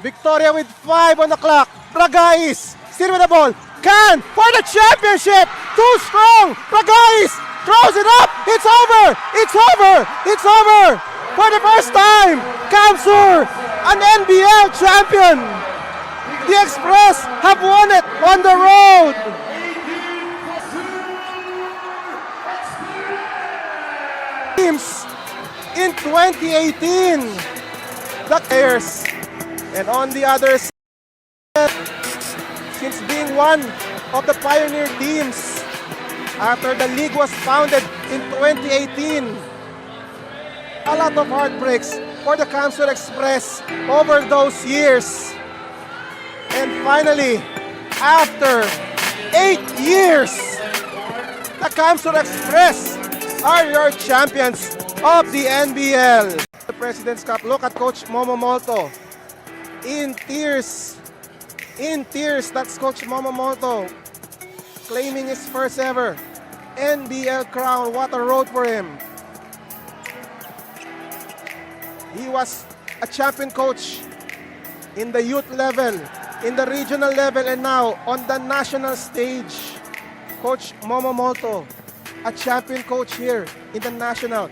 Victoria with 5 on the clock. Bragais still with the ball. Can for the championship. Too strong. Bragais throws it up. It's over. It's over. It's over. For the first time, Kamsur, an NBL champion. The Express have won it on the road. Teams in 2018. The players. And on the other side, since being one of the pioneer teams after the league was founded in 2018, a lot of heartbreaks for the Kamsur Express over those years. And finally, after 8 years, the Kamsur Express are your champions of the NBL. The President's Cup, look at Coach Momomoto. In tears, that's Coach Momomoto claiming his first ever NBL crown. What a road for him. He was a champion coach in the youth level, in the regional level, and now on the national stage. Coach Momomoto, a champion coach here in the national.